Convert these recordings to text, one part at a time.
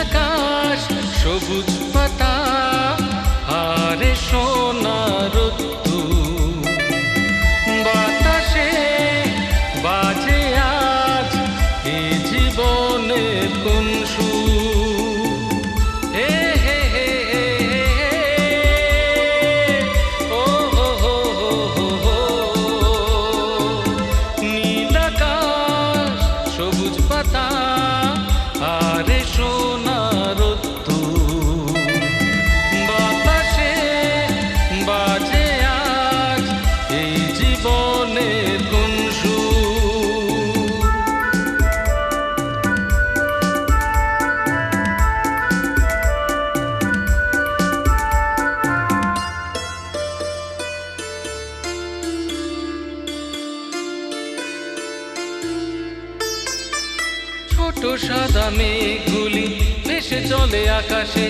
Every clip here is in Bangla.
আকাশ সবুজ পাতা আরে সোনার রোদ্দুর, বাতাসে বাজে আজ এ জীবনের কোন সুর। হে হে হে হে ও হো হো হো হো, নীল আকাশ সবুজ পাতা আরে সোনার রোদ্দুর, বাতাসে বাজে আজ এই জীবনের কোন সুর। ছোট সাদা মেঘগুলি ভেসে চলে আকাশে,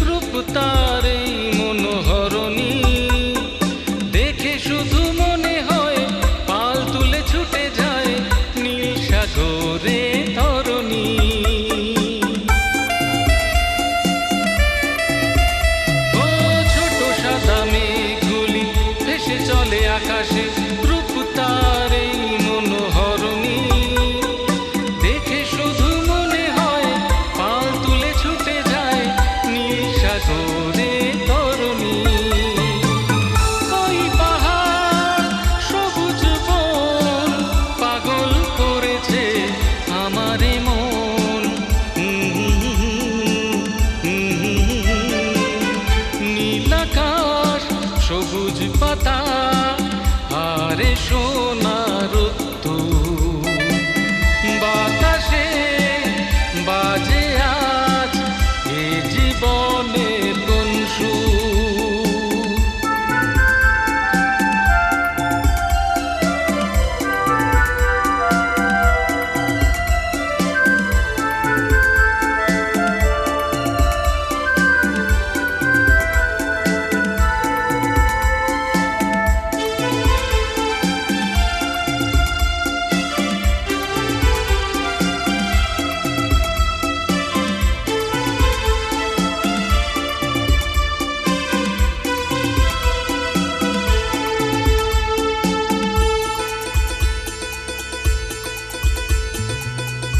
রূপ তার এই মনোহরণী দেখে শুধু মনে হয় পাল তুলে ছুটে যায় নীল সাগরে তরণী। ও ছোট সাদা মেঘগুলি ভেসে চলে আকাশে, রূপ তার এই মনোহরণী দেখে শুধু মনে হয় পাল তুলে ছুটে যায় নীল সাগরে তরণী। ওই পাহাড় সবুজ বন পাগল করেছে আমার মন, নীল আকাশ সবুজ পাতা আরে সোনার রোদ্দুর, বাতাসে বাজে আজ এ জীবনের কোন সুর।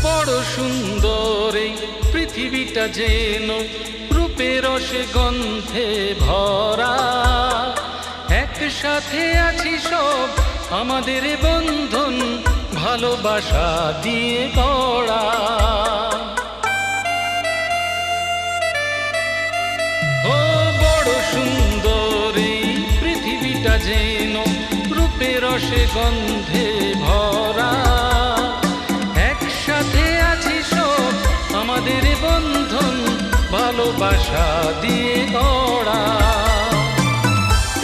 বড় সুন্দর এই পৃথিবীটা যেন রূপে রসে গন্ধে ভরা, একসাথে আছি সব আমাদের বন্ধন ভালোবাসা দিয়ে গড়া। ও বড় সুন্দর এই পৃথিবীটা যেন রূপে রসে গন্ধে ভরা, একসাথে আছি সব আমাদের বন্ধন ভালোবাসা দিয়ে গড়া।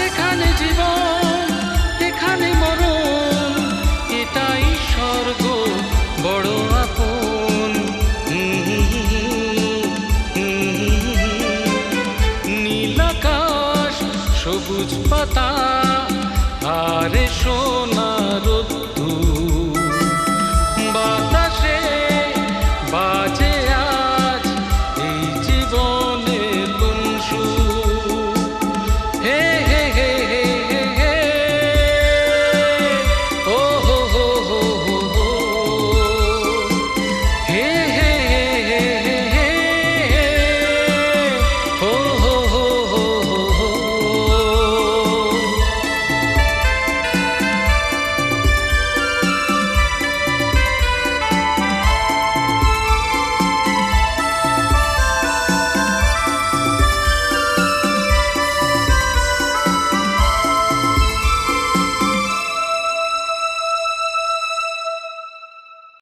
এখানে জীবন এখানে মরণ এটাই স্বর্গ বড় আপন, নীল আকাশ সবুজ পাতা আরে সোনা